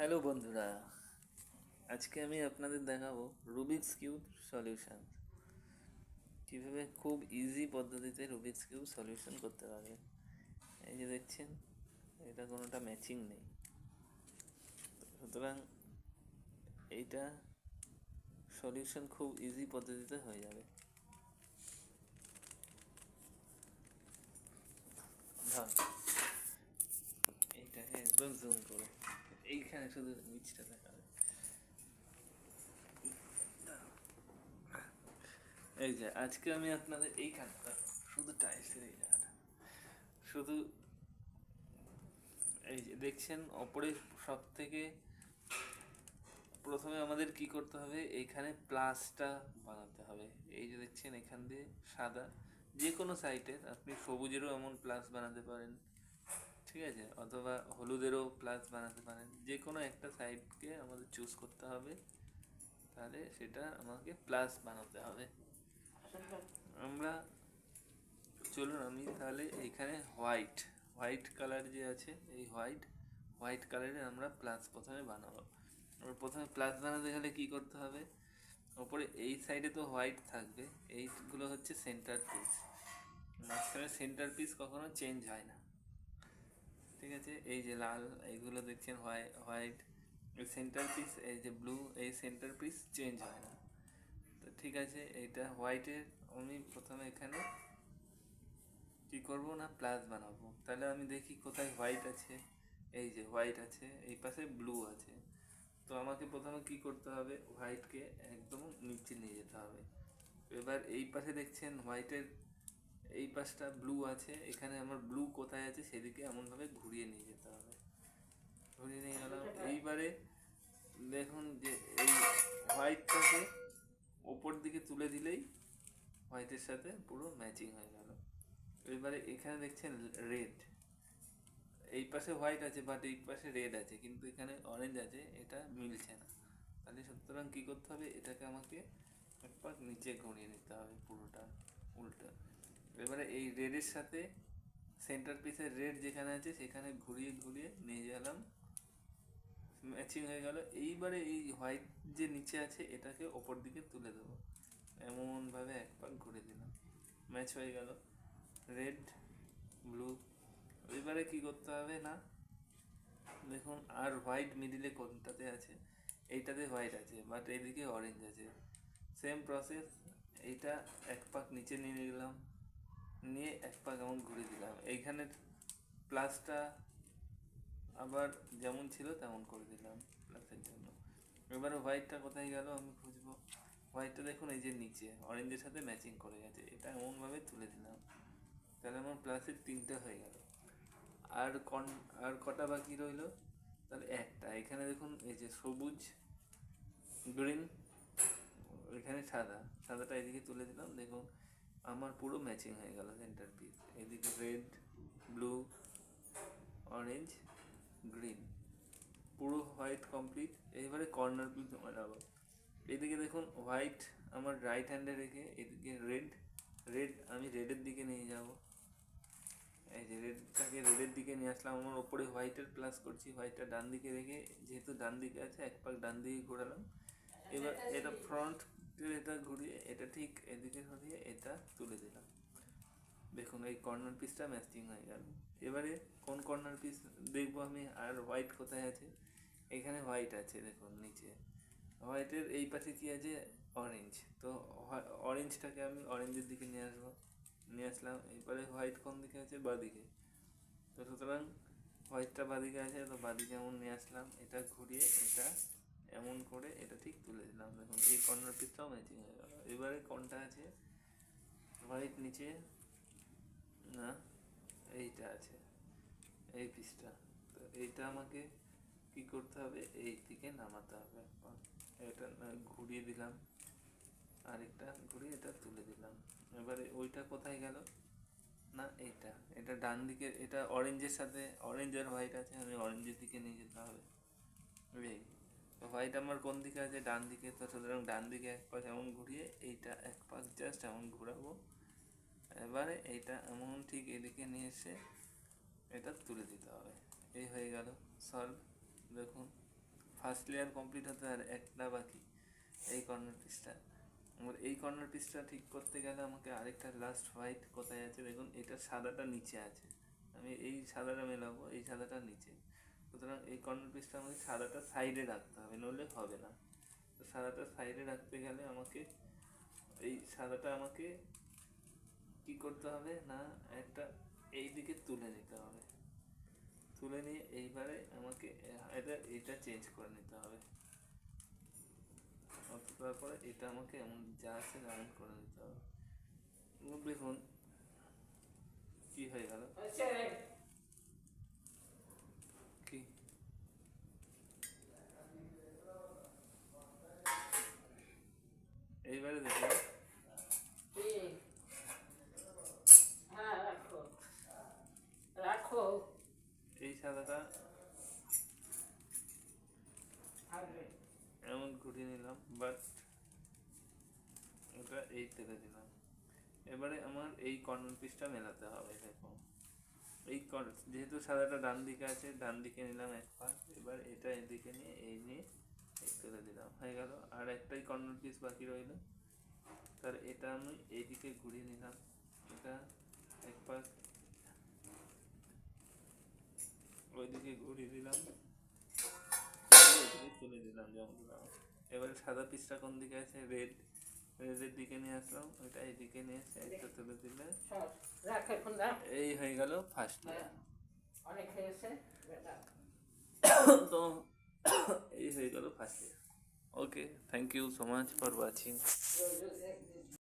Hello বন্ধুরা, আজকে আমি আপনাদের দেখাবো রুবিক্স কিউব সলিউশন। কীভাবে খুব ইজি পদ্ধতিতে রুবিক্স কিউব সলিউশন করতে পারবে। এই যে দেখছেন, এটা কোনোটা ম্যাচিং নেই, সুতরাং এইটা সলিউশন খুব ইজি পদ্ধতিতে হয়ে যাবে। ধর এইটাকে একদম জুম করে এইখানে শুধু নিচটা দেখাবে। এই যে আজকে আমি আপনাদের এইখানটা শুধু টাইলসের এই জায়গাটা শুধু এই যে দেখছেন ওপরে সব থেকে প্রথমে আমাদের কি করতে হবে, এইখানে প্লাসটা বানাতে হবে। এই যে দেখছেন এখান দিয়ে সাদা, যে কোনো সাইডের আপনি সবুজেরও এমন প্লাস বানাতে পারেন, ঠিক আছে, অথবা হলুদেরও প্লাস বানাতে পারেন। যে কোনো একটা সাইডকে আমাদের চুজ করতে হবে, তাহলে সেটা আমাকে প্লাস বানাতে হবে। আমরা চলুন আমি তাহলে এইখানে হোয়াইট হোয়াইট কালার যে আছে, এই হোয়াইট কালারে আমরা প্লাস প্রথমে বানাবো। প্রথমে প্লাস বানাতে গেলে কি করতে হবে, ওপরে এই সাইডে তো হোয়াইট থাকবে, এইগুলো হচ্ছে সেন্টার পিস। মাঝখানে সেন্টার পিস কখনো চেঞ্জ হয় না, ঠিক আছে। এই যে লাল এইগুলো দেখছেন হোয়াইট, এই সেন্টার পিস, এই যে ব্লু, এই সেন্টার পিস চেঞ্জ হয় না। তো ঠিক আছে, এইটা হোয়াইটের আমি প্রথমে এখানে কী করবো না, প্লাস বানাবো। তাহলে আমি দেখি কোথায় হোয়াইট আছে, এই যে হোয়াইট আছে, এই পাশে ব্লু আছে। তো আমাকে প্রথমে কি করতে হবে, হোয়াইটকে একদম নিচে নিয়ে যেতে হবে। এবার এই পাশে দেখছেন হোয়াইটের এই পাশটা ব্লু আছে, এখানে আমার ব্লু কোথায় আছে সেদিকে এমনভাবে ঘুরিয়ে নিয়ে যেতে হবে। ঘুরিয়ে নিয়ে গেলাম। এইবারে দেখুন যে এই হোয়াইটটাকে ওপর দিকে তুলে দিলেই হোয়াইটের সাথে পুরো ম্যাচিং হয়ে গেল। এবারে এখানে দেখছেন রেড, এই পাশে হোয়াইট আছে বাট এই পাশে রেড আছে, কিন্তু এখানে অরেঞ্জ আছে, এটা মিলছে না। তাহলে সুতরাং কী করতে হবে, এটাকে আমাকে এক পাক নিচে ঘুরিয়ে নিতে হবে পুরোটা উল্টা। এবারে এই রেডের সাথে সেন্টার পিসের রেড যেখানে আছে সেখানে ঘুরিয়ে ঘুরিয়ে নিয়ে গেলাম, ম্যাচিং হয়ে গেল। এইবারে এই হোয়াইট যে নিচে আছে এটাকে ওপর দিকে তুলে দেবো, এমনভাবে এক পাক ঘুরে দিলাম, ম্যাচ হয়ে গেল রেড ব্লু। এবারে কি করতে হবে না, দেখুন আর হোয়াইট মিডিলে কোনটাতে আছে, এইটাতে হোয়াইট আছে বাট এইদিকে অরেঞ্জ আছে। সেম প্রসেস, এইটা এক পাক নিচে নিয়ে নিলাম, নিয়ে এক পাক এমন ঘুরে দিলাম, এইখানের প্লাসটা আবার যেমন ছিল তেমন করে দিলাম প্লাসের জন্য। এবারে হোয়াইটটা কোথায় গেল আমি খুঁজবো, হোয়াইটটা দেখুন এই যে নিচে অরেঞ্জের সাথে ম্যাচিং করে গেছে, এটা এমনভাবে তুলে দিলাম। তাহলে আমার প্লাসের 3টে হয়ে গেল। আর কটা বাকি রইল, তাহলে একটা এখানে দেখুন এই যে সবুজ গ্রিন, এখানে সাদাটা এদিকে তুলে দিলাম, দেখুন আমার পুরো ম্যাচিং হয়ে গেল সেন্টার পিস। এদিকে রেড ব্লু অরেঞ্জ গ্রিন, পুরো হোয়াইট কমপ্লিট। এইবারে কর্নার পিস বানাবো। এদিকে দেখুন হোয়াইট আমার রাইট হ্যান্ডে রেখে এদিকে রেড আমি রেডের দিকে নিয়ে যাব। এই যে রেডটাকে রেডের দিকে নিয়ে আসলাম, আমার ওপরে হোয়াইটের প্লাস করছি, হোয়াইটটা ডান দিকে রেখে, যেহেতু ডান দিকে আছে এক পাক ডান দিকে ঘোরালাম। এবার এটা ফ্রন্ট, এটা ঘুরিয়ে এটা ঠিক এদিকে ঘুরিয়ে এটা তুলে দিলাম। দেখুন এই কর্নার পিসটা ম্যাচিং হয়ে গেল। এবারে কোন কর্নার পিস দেখবো আমি, আর হোয়াইট কোথায় আছে, এখানে হোয়াইট আছে দেখুন নিচে, হোয়াইটের এই পাশে কী আছে, অরেঞ্জ। তো অরেঞ্জটাকে আমি অরেঞ্জের দিকে নিয়ে আসলাম। এরপরে হোয়াইট কোন দিকে আছে, বাঁদিকে। তো সুতরাং হোয়াইটটা বাঁদিকে আছে, তো বাঁদিকে এমন নিয়ে আসলাম, এটা ঘুরিয়ে এটা এমন করে এটা ঠিক তুলে দিলাম। দেখুন এই কর্নার পিসটাও ম্যাচিং হয়ে গেল। এবারে কোনটা আছে, হোয়াইট নিচে না, এইটা আছে এই পিসটা। তো এইটা আমাকে কি করতে হবে, এই দিকে নামাতে হবে। এটা ঘুরিয়ে দিলাম, আরেকটা ঘুরিয়ে এটা তুলে দিলাম। এবারে ওইটা কোথায় গেল না, এটা ডান দিকে, এটা অরেঞ্জের সাথে অরেঞ্জ আর হোয়াইট আছে, আমি অরেঞ্জের দিকে নিয়ে যেতে হবে। এই হোয়াইট আমার কোন দিকে আছে, ডান দিকে। তো সুতরাং ডান দিকে এক পাক এমন ঘুরিয়ে এইটা এক পাক জাস্ট এমন ঘোরাবো। এবারে এইটা এমন ঠিক এদিকে নিয়ে এসে এটা তুলে দিতে হবে। এই হয়ে গেল সলভ। দেখুন ফার্স্ট লেয়ার কমপ্লিট হতে আর একটা বাকি, এই কর্নার পিসটা। আমার এই কর্নার পিসটা ঠিক করতে গেলে আমাকে আরেকটা লাস্ট হোয়াইট কোথায় আছে দেখুন, এটা সাদাটা নিচে আছে, আমি এই সাদাটা মেলাবো, এই সাদাটা নিচে, সুতরাং এই কর্নার পিসটা আমাকে সাদাটা সাইডে রাখতে হবে, নইলে হবে না। তো সাদাটা সাইডে রাখতে গেলে আমাকে এই সাদাটা আমাকে কি করতে হবে না, একটা এই দিকে তুলে নিতে হবে, তুলে নিয়ে এইবারে আমাকে এটা চেঞ্জ করে নিতে হবে, তারপরে এটা আমাকে এমন যা আছে এমন করে নিতে হবে। দেখুন কি হয়ে গেল, কি এইবারে দেখুন এই সাদাটা এমন ঘুরিয়ে নিলাম, বাট এটা এই তেলে দিলাম। এবারে আমার এই কর্নার পিসটা মেলাতে হবে, দেখো এই যেহেতু সাদাটা ডান দিকে আছে, ডান দিকে নিলাম এক পাশ, এবার এটা এদিকে নিয়ে এই নিয়ে এই তুলে দিলাম, হয়ে গেল। আর একটাই কর্নার পিস বাকি রইল, তার এটা আমি এইদিকে ঘুরিয়ে নিলাম, এটা এক পাশ ওইদিকে ঘুরিয়ে দিলাম, ওইদিকে তুলে দিলাম যেমন দিলাম। এবারে সাদা পিসটা কোন দিকে আছে, রেডের দিকে নিয়ে আসলাম, ওইটা এইদিকে নিয়ে এসে একটা তুলে দিলে এই হয়ে গেল ফার্স্ট লেয়ার। তো এই হয়ে গেল first layer. Okay, thank you so much for watching.